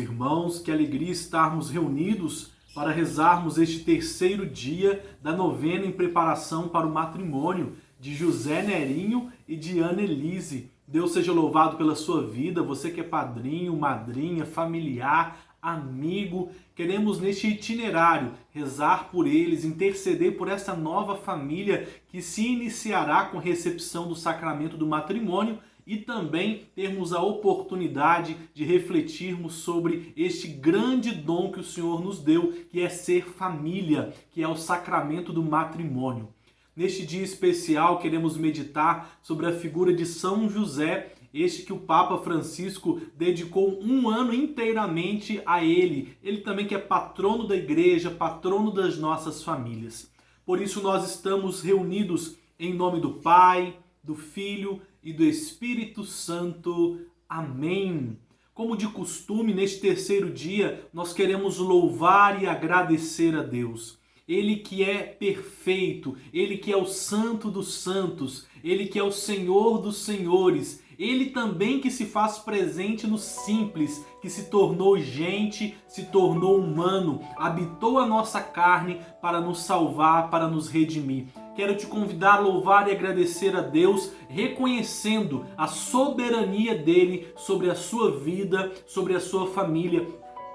irmãos, que alegria estarmos reunidos para rezarmos este terceiro dia da novena em preparação para o matrimônio de José Nerinho e de Ana Elise. Deus seja louvado pela sua vida, você que é padrinho, madrinha, familiar, amigo. Queremos neste itinerário rezar por eles, interceder por essa nova família que se iniciará com a recepção do sacramento do matrimônio e também termos a oportunidade de refletirmos sobre este grande dom que o Senhor nos deu, que é ser família, que é o sacramento do matrimônio. Neste dia especial, queremos meditar sobre a figura de São José, este que o Papa Francisco dedicou um ano inteiramente a ele. Ele também que é patrono da igreja, patrono das nossas famílias. Por isso nós estamos reunidos em nome do Pai, do Filho e do Espírito Santo. Amém. Como de costume, neste terceiro dia, nós queremos louvar e agradecer a Deus. Ele que é perfeito, Ele que é o Santo dos Santos, Ele que é o Senhor dos Senhores, Ele também que se faz presente no simples, que se tornou gente, se tornou humano, habitou a nossa carne para nos salvar, para nos redimir. Quero te convidar a louvar e agradecer a Deus, reconhecendo a soberania dEle sobre a sua vida, sobre a sua família.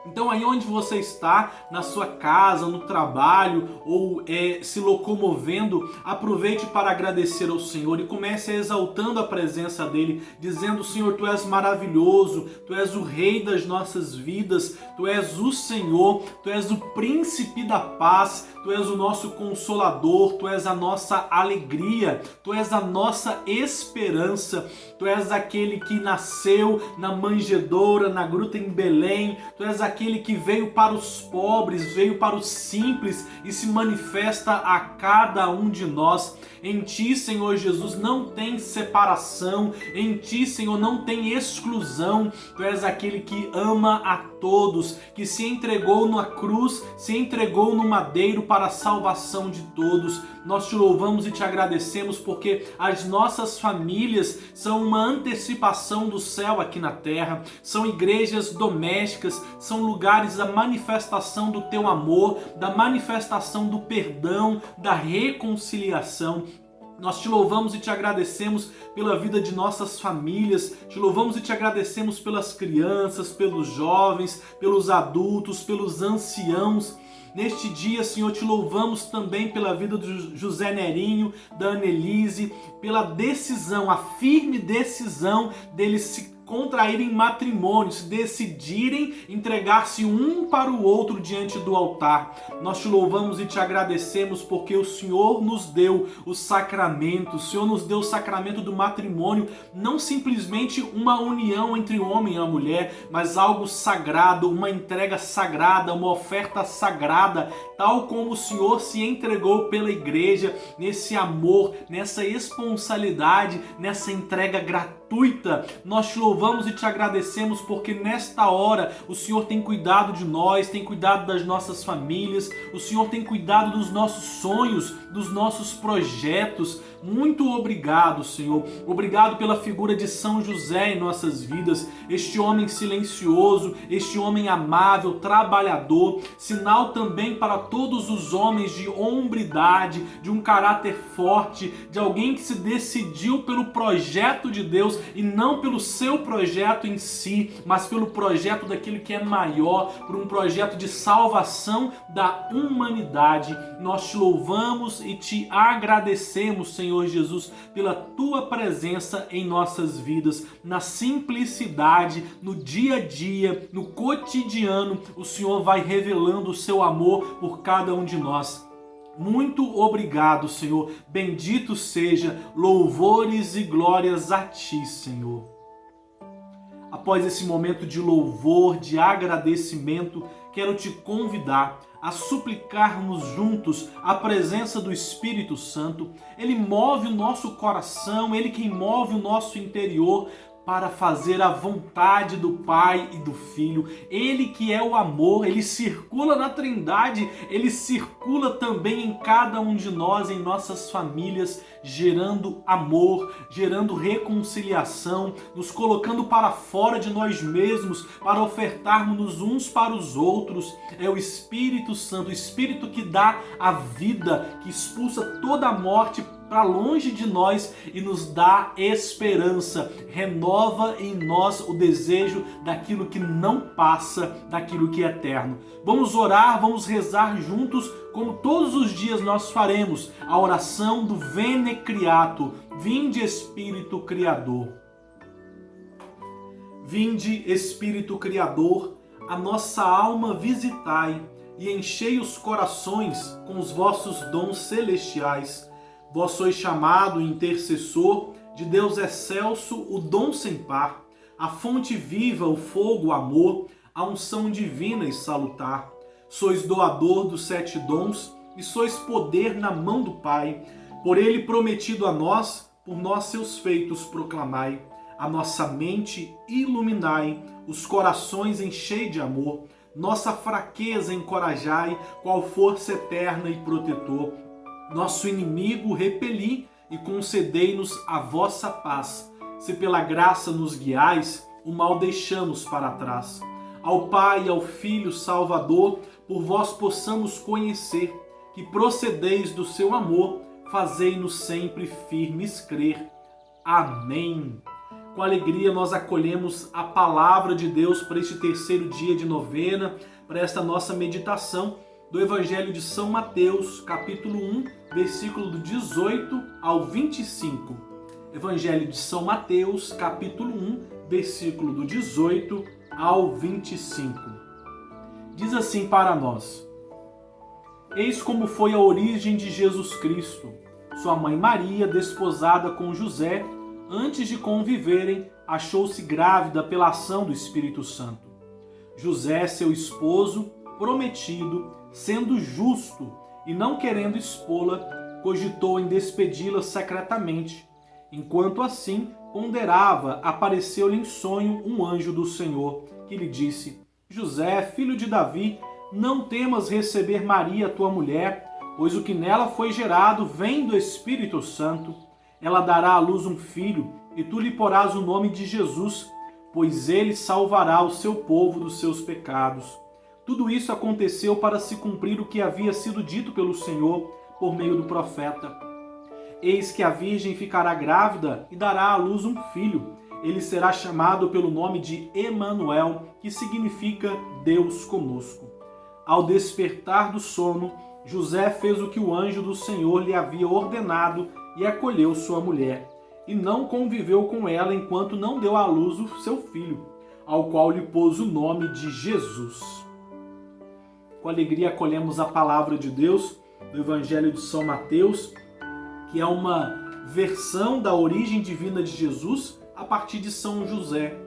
Então aí onde você está, na sua casa, no trabalho ou se locomovendo, aproveite para agradecer ao Senhor e comece exaltando a presença dEle, dizendo: Senhor, Tu és maravilhoso, Tu és o Rei das nossas vidas, Tu és o Senhor, Tu és o Príncipe da paz, Tu és o nosso Consolador, Tu és a nossa alegria, Tu és a nossa esperança, Tu és aquele que nasceu na manjedoura, na gruta em Belém, Tu és aquele que veio para os pobres, veio para os simples e se manifesta a cada um de nós. Em Ti, Senhor Jesus, não tem separação, em Ti, Senhor, não tem exclusão. Tu és aquele que ama a todos, que se entregou na cruz, se entregou no madeiro para a salvação de todos. Nós Te louvamos e Te agradecemos porque as nossas famílias são uma antecipação do céu aqui na terra, são igrejas domésticas, são lugares da manifestação do Teu amor, da manifestação do perdão, da reconciliação. Nós Te louvamos e Te agradecemos pela vida de nossas famílias, Te louvamos e Te agradecemos pelas crianças, pelos jovens, pelos adultos, pelos anciãos. Neste dia, Senhor, Te louvamos também pela vida do José Nerinho, da Ana Elise, pela decisão, a firme decisão deles se contraírem matrimônio, se decidirem entregar-se um para o outro diante do altar. Nós Te louvamos e Te agradecemos porque o Senhor nos deu o sacramento, o Senhor nos deu o sacramento do matrimônio, não simplesmente uma união entre o homem e a mulher, mas algo sagrado, uma entrega sagrada, uma oferta sagrada, tal como o Senhor se entregou pela igreja, nesse amor, nessa esponsalidade, nessa entrega gratuita. Nós Te louvamos e Te agradecemos porque nesta hora o Senhor tem cuidado de nós, tem cuidado das nossas famílias, o Senhor tem cuidado dos nossos sonhos, dos nossos projetos. Muito obrigado, Senhor. Obrigado pela figura de São José em nossas vidas, este homem silencioso, este homem amável, trabalhador, sinal também para todos os homens de hombridade, de um caráter forte, de alguém que se decidiu pelo projeto de Deus e não pelo seu projeto em si, mas pelo projeto daquele que é maior, por um projeto de salvação da humanidade. Nós Te louvamos e Te agradecemos, Senhor Jesus, pela Tua presença em nossas vidas, na simplicidade, no dia a dia, no cotidiano, o Senhor vai revelando o Seu amor por cada um de nós. Muito obrigado, Senhor. Bendito seja, louvores e glórias a Ti, Senhor. Após esse momento de louvor, de agradecimento, quero te convidar a suplicarmos juntos a presença do Espírito Santo. Ele move o nosso coração, Ele quem move o nosso interior para fazer a vontade do Pai e do Filho. Ele que é o amor, ele circula na Trindade, ele circula também em cada um de nós, em nossas famílias, gerando amor, gerando reconciliação, nos colocando para fora de nós mesmos, para ofertarmos uns para os outros. É o Espírito Santo, o Espírito que dá a vida, que expulsa toda a morte para longe de nós e nos dá esperança, renova em nós o desejo daquilo que não passa, daquilo que é eterno. Vamos orar, vamos rezar juntos, como todos os dias nós faremos, a oração do Veni Creator, vinde Espírito Criador. Vinde Espírito Criador, a nossa alma visitai e enchei os corações com os vossos dons celestiais. Vós sois chamado intercessor de Deus excelso, o dom sem par, a fonte viva, o fogo, o amor, a unção divina e salutar. Sois doador dos 7 dons e sois poder na mão do Pai. Por ele prometido a nós, por nós seus feitos proclamai. A nossa mente iluminai, os corações enchei de amor. Nossa fraqueza encorajai, qual força eterna e protetor. Nosso inimigo repeli e concedei-nos a vossa paz. Se pela graça nos guiais, o mal deixamos para trás. Ao Pai e ao Filho Salvador, por vós possamos conhecer, que procedeis do seu amor, fazei-nos sempre firmes crer. Amém. Com alegria nós acolhemos a palavra de Deus para este terceiro dia de novena, para esta nossa meditação do Evangelho de São Mateus, capítulo 1, versículo do 18 ao 25. Evangelho de São Mateus, capítulo 1, versículo do 18 ao 25. Diz assim para nós: Eis como foi a origem de Jesus Cristo. Sua mãe Maria, desposada com José, antes de conviverem, achou-se grávida pela ação do Espírito Santo. José, seu esposo, prometido, sendo justo e não querendo expô-la, cogitou em despedi-la secretamente. Enquanto assim ponderava, apareceu-lhe em sonho um anjo do Senhor, que lhe disse: José, filho de Davi, não temas receber Maria, tua mulher, pois o que nela foi gerado vem do Espírito Santo. Ela dará à luz um filho, e tu lhe porás o nome de Jesus, pois ele salvará o seu povo dos seus pecados. Tudo isso aconteceu para se cumprir o que havia sido dito pelo Senhor por meio do profeta. Eis que a virgem ficará grávida e dará à luz um filho. Ele será chamado pelo nome de Emanuel, que significa Deus conosco. Ao despertar do sono, José fez o que o anjo do Senhor lhe havia ordenado e acolheu sua mulher. E não conviveu com ela enquanto não deu à luz o seu filho, ao qual lhe pôs o nome de Jesus. Com alegria acolhemos a palavra de Deus do Evangelho de São Mateus, que é uma versão da origem divina de Jesus a partir de São José.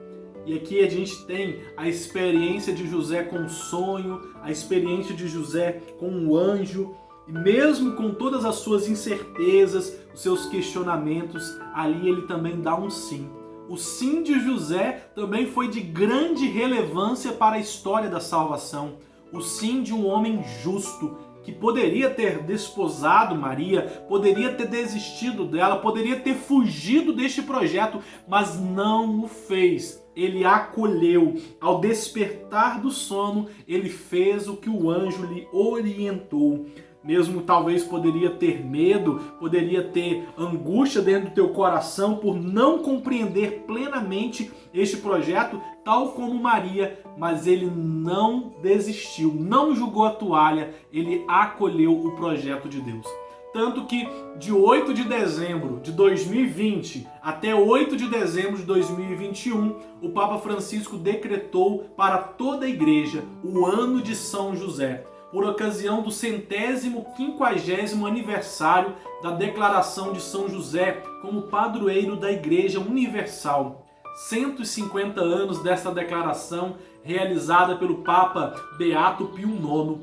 E aqui a gente tem a experiência de José com o sonho, a experiência de José com o anjo, e mesmo com todas as suas incertezas, os seus questionamentos, ali ele também dá um sim. O sim de José também foi de grande relevância para a história da salvação. O sim de um homem justo, que poderia ter desposado Maria, poderia ter desistido dela, poderia ter fugido deste projeto, mas não o fez. Ele acolheu. Ao despertar do sono, ele fez o que o anjo lhe orientou. Mesmo talvez poderia ter medo, poderia ter angústia dentro do teu coração por não compreender plenamente este projeto, tal como Maria, mas ele não desistiu, não jogou a toalha, ele acolheu o projeto de Deus. Tanto que de 8 de dezembro de 2020 até 8 de dezembro de 2021, o Papa Francisco decretou para toda a igreja o ano de São José, por ocasião do 150º aniversário da declaração de São José como padroeiro da Igreja Universal. 150 anos desta declaração realizada pelo Papa Beato Pio IX.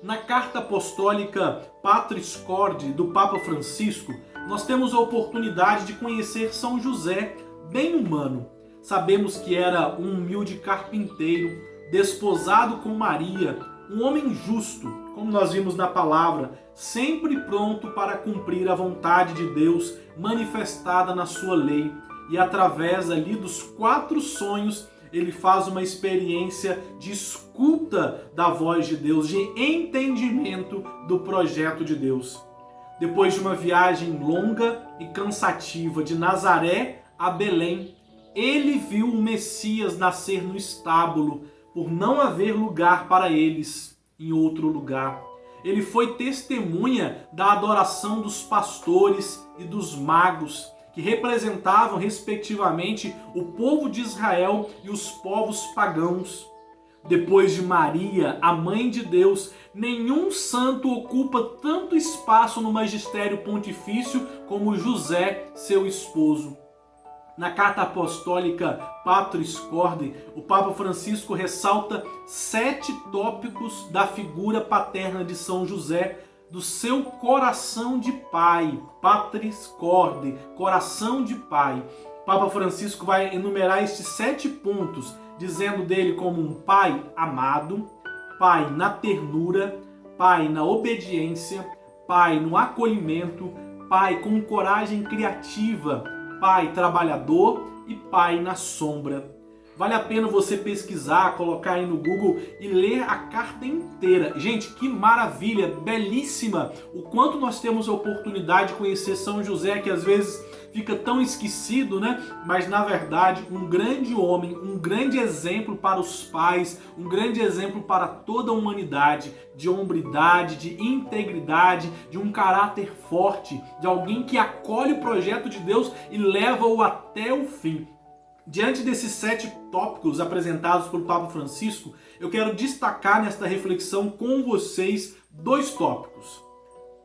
Na carta apostólica Patris Corde do Papa Francisco, nós temos a oportunidade de conhecer São José bem humano. sabemos que era um humilde carpinteiro, desposado com Maria, um homem justo, como nós vimos na palavra, sempre pronto para cumprir a vontade de Deus manifestada na sua lei. E através ali dos 4 sonhos, ele faz uma experiência de escuta da voz de Deus, de entendimento do projeto de Deus. Depois de uma viagem longa e cansativa de Nazaré a Belém, ele viu o Messias nascer no estábulo, por não haver lugar para eles em outro lugar. Ele foi testemunha da adoração dos pastores e dos magos, que representavam respectivamente o povo de Israel e os povos pagãos. Depois de Maria, a mãe de Deus, nenhum santo ocupa tanto espaço no magistério pontifício como José, seu esposo. Na carta apostólica Patris Corde, o Papa Francisco ressalta 7 tópicos da figura paterna de São José, do seu coração de pai. Patris Corde, coração de pai. O Papa Francisco vai enumerar estes 7 pontos, dizendo dele como um pai amado, pai na ternura, pai na obediência, pai no acolhimento, pai com coragem criativa, pai trabalhador e pai na sombra. Vale a pena você pesquisar, colocar aí no Google e ler a carta inteira. Gente, que maravilha, belíssima! O quanto nós temos a oportunidade de conhecer São José, que às vezes fica tão esquecido, né? Mas na verdade, um grande homem, um grande exemplo para os pais, um grande exemplo para toda a humanidade, de hombridade, de integridade, de um caráter forte, de alguém que acolhe o projeto de Deus e leva-o até o fim. Diante desses 7 tópicos apresentados pelo Papa Francisco, eu quero destacar nesta reflexão com vocês 2 tópicos.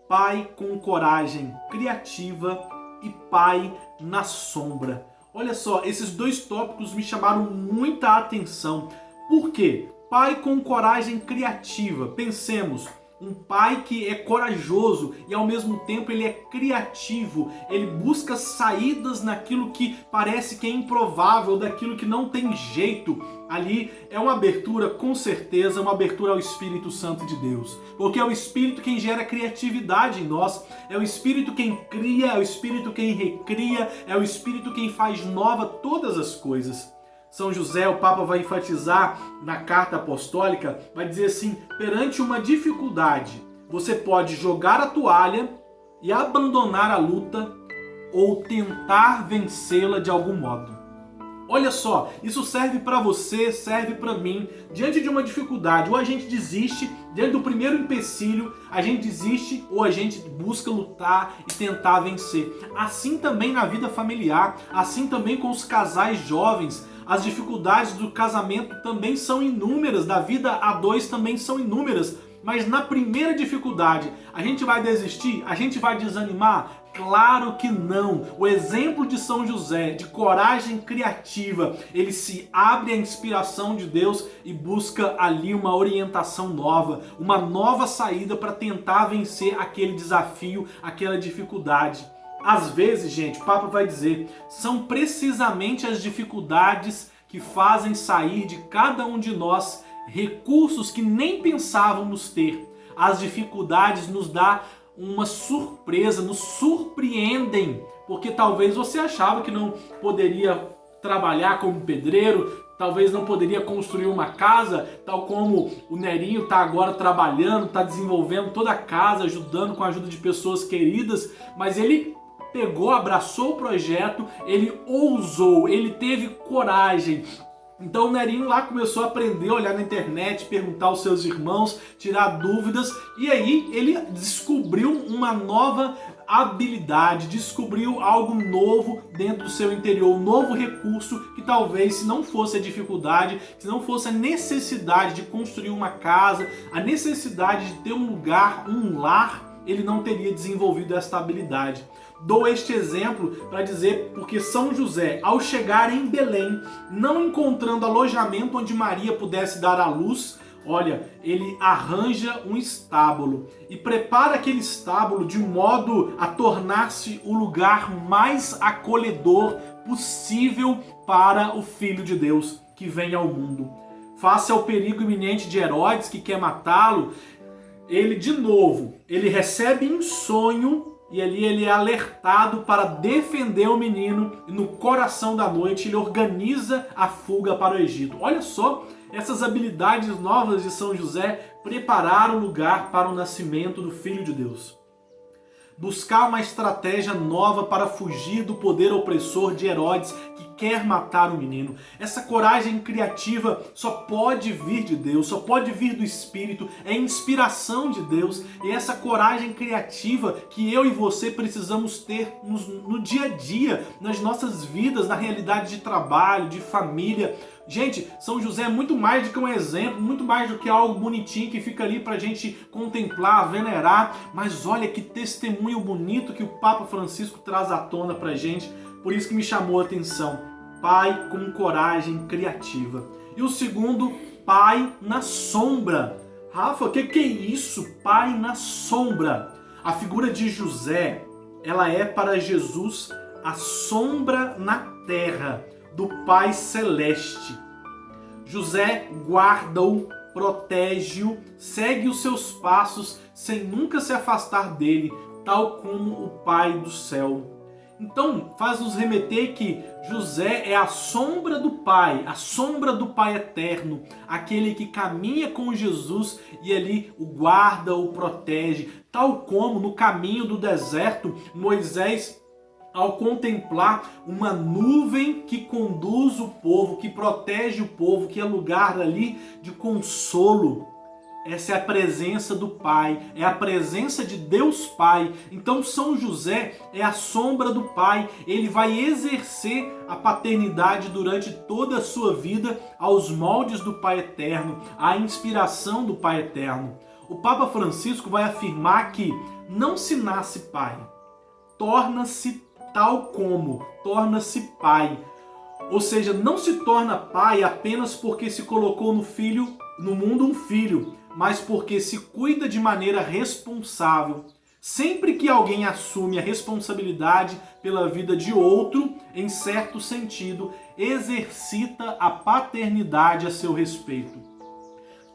Pai com coragem criativa e pai na sombra. Olha só, esses 2 tópicos me chamaram muita atenção. Por quê? Pai com coragem criativa. Pensemos, um pai que é corajoso e ao mesmo tempo ele é criativo, ele busca saídas naquilo que parece que é improvável, daquilo que não tem jeito. Ali é uma abertura, com certeza, uma abertura ao Espírito Santo de Deus, porque é o Espírito quem gera criatividade em nós, é o Espírito quem cria, é o Espírito quem recria, é o Espírito quem faz nova todas as coisas. São José, o Papa vai enfatizar na carta apostólica, vai dizer assim: perante uma dificuldade, você pode jogar a toalha e abandonar a luta ou tentar vencê-la de algum modo. Olha só, isso serve para você, serve para mim. Diante de uma dificuldade, ou a gente desiste, diante do primeiro empecilho, a gente desiste ou a gente busca lutar e tentar vencer. Assim também na vida familiar, assim também com os casais jovens. As dificuldades do casamento também são inúmeras, da vida a 2 também são inúmeras. Mas na primeira dificuldade, a gente vai desistir? A gente vai desanimar? Claro que não. O exemplo de São José, de coragem criativa, ele se abre à inspiração de Deus e busca ali uma orientação nova, uma nova saída para tentar vencer aquele desafio, aquela dificuldade. Às vezes, gente, o Papa vai dizer, são precisamente as dificuldades que fazem sair de cada um de nós recursos que nem pensávamos ter. As dificuldades nos dão uma surpresa, nos surpreendem, porque talvez você achava que não poderia trabalhar como pedreiro, talvez não poderia construir uma casa, tal como o Nerinho está agora trabalhando, está desenvolvendo toda a casa, ajudando com a ajuda de pessoas queridas, mas ele pegou, abraçou o projeto, ele ousou, ele teve coragem. Então o Nerinho lá começou a aprender, olhar na internet, perguntar aos seus irmãos, tirar dúvidas, e aí ele descobriu uma nova habilidade, descobriu algo novo dentro do seu interior, um novo recurso que talvez, se não fosse a dificuldade, se não fosse a necessidade de construir uma casa, a necessidade de ter um lugar, um lar, ele não teria desenvolvido esta habilidade. Dou este exemplo para dizer porque São José, ao chegar em Belém, não encontrando alojamento onde Maria pudesse dar à luz, olha, ele arranja um estábulo e prepara aquele estábulo de modo a tornar-se o lugar mais acolhedor possível para o Filho de Deus que vem ao mundo. Face ao perigo iminente de Herodes, que quer matá-lo, ele recebe em sonho e ali ele é alertado para defender o menino e no coração da noite ele organiza a fuga para o Egito. Olha só, essas habilidades novas de São José prepararam o lugar para o nascimento do Filho de Deus. Buscar uma estratégia nova para fugir do poder opressor de Herodes, que quer matar o menino. Essa coragem criativa só pode vir de Deus, só pode vir do Espírito, é inspiração de Deus. E essa coragem criativa que eu e você precisamos ter no dia a dia, nas nossas vidas, na realidade de trabalho, de família. Gente, São José é muito mais do que um exemplo, muito mais do que algo bonitinho que fica ali pra gente contemplar, venerar, mas olha que testemunho bonito que o Papa Francisco traz à tona pra gente, por isso que me chamou a atenção. Pai com coragem criativa. E o segundo, pai na sombra. Rafa, o que é isso? Pai na sombra. A figura de José, ela é para Jesus a sombra na terra do Pai Celeste. José guarda-o, protege-o, segue os seus passos sem nunca se afastar dele, tal como o Pai do céu. Então, faz nos remeter que José é a sombra do Pai eterno, aquele que caminha com Jesus e ali o guarda, o protege, tal como no caminho do deserto, Moisés, ao contemplar uma nuvem que conduz o povo, que protege o povo, que é lugar ali de consolo. Essa é a presença do Pai, é a presença de Deus Pai. Então São José é a sombra do Pai. Ele vai exercer a paternidade durante toda a sua vida aos moldes do Pai Eterno, à inspiração do Pai Eterno. O Papa Francisco vai afirmar que não se nasce pai, torna-se tal como, torna-se pai. Ou seja, não se torna pai apenas porque se colocou no mundo um filho, mas porque se cuida de maneira responsável. Sempre que alguém assume a responsabilidade pela vida de outro, em certo sentido, exercita a paternidade a seu respeito.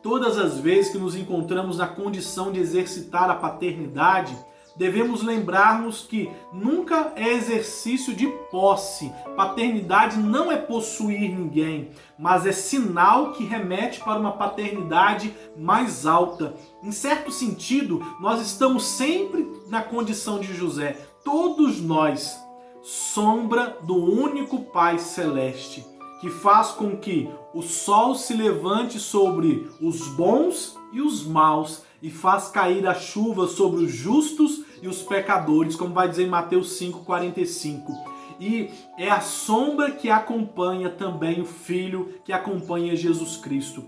Todas as vezes que nos encontramos na condição de exercitar a paternidade, devemos lembrar-nos que nunca é exercício de posse. Paternidade não é possuir ninguém, mas é sinal que remete para uma paternidade mais alta. Em certo sentido, nós estamos sempre na condição de José, todos nós, sombra do único Pai Celeste, que faz com que o sol se levante sobre os bons e os maus, e faz cair a chuva sobre os justos e os pecadores, como vai dizer em Mateus 5,45. E é a sombra que acompanha também o Filho, que acompanha Jesus Cristo.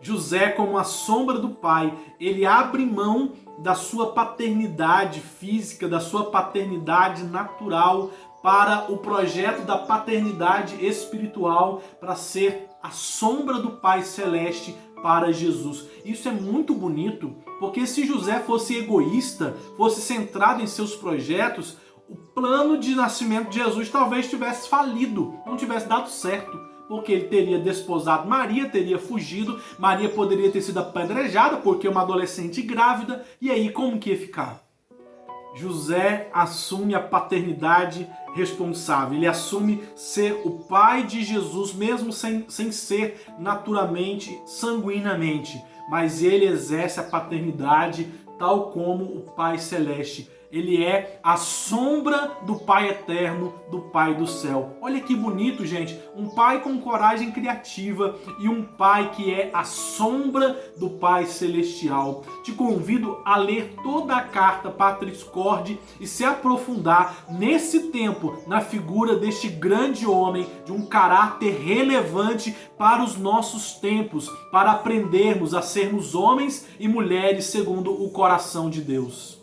José, como a sombra do Pai, ele abre mão da sua paternidade física, da sua paternidade natural, para o projeto da paternidade espiritual, para ser a sombra do Pai Celeste para Jesus. Isso é muito bonito, porque se José fosse egoísta, fosse centrado em seus projetos, o plano de nascimento de Jesus talvez tivesse falido, não tivesse dado certo, porque ele teria desposado Maria, teria fugido, Maria poderia ter sido apedrejada porque é uma adolescente grávida, e aí como que ia ficar? José assume a paternidade responsável, ele assume ser o pai de Jesus, mesmo sem ser naturalmente, sanguinamente, mas ele exerce a paternidade tal como o Pai Celeste. Ele é a sombra do Pai Eterno, do Pai do céu. Olha que bonito, gente. Um pai com coragem criativa e um pai que é a sombra do Pai Celestial. Te convido a ler toda a carta Patris Corde e se aprofundar nesse tempo na figura deste grande homem, de um caráter relevante para os nossos tempos, para aprendermos a sermos homens e mulheres segundo o coração de Deus.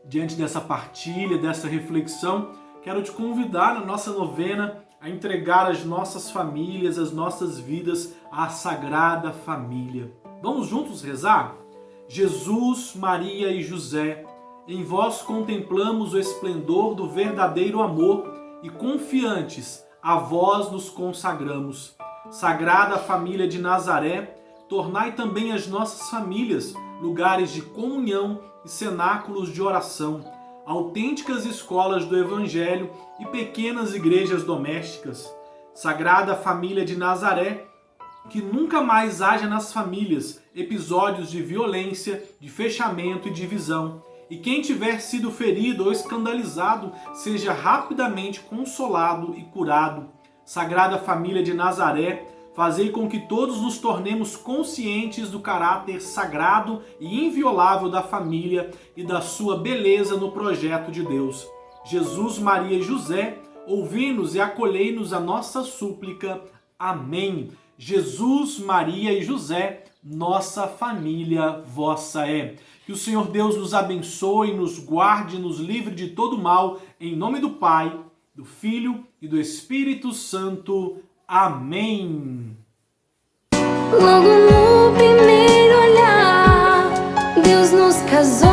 Diante dessa partilha, dessa reflexão, quero te convidar na nossa novena a entregar as nossas famílias, as nossas vidas à Sagrada Família. Vamos juntos rezar? Jesus, Maria e José, em vós contemplamos o esplendor do verdadeiro amor e confiantes a vós nos consagramos. Sagrada Família de Nazaré, tornai também as nossas famílias lugares de comunhão e cenáculos de oração, autênticas escolas do Evangelho e pequenas igrejas domésticas. Sagrada Família de Nazaré, que nunca mais haja nas famílias episódios de violência, de fechamento e divisão. E quem tiver sido ferido ou escandalizado seja rapidamente consolado e curado. Sagrada Família de Nazaré, fazei com que todos nos tornemos conscientes do caráter sagrado e inviolável da família e da sua beleza no projeto de Deus. Jesus, Maria e José, ouvi-nos e acolhei-nos a nossa súplica. Amém. Jesus, Maria e José, nossa família vossa é. Que o Senhor Deus nos abençoe, nos guarde, nos livre de todo mal, em nome do Pai, do Filho e do Espírito Santo. Amém. Logo no primeiro olhar, Deus nos casou.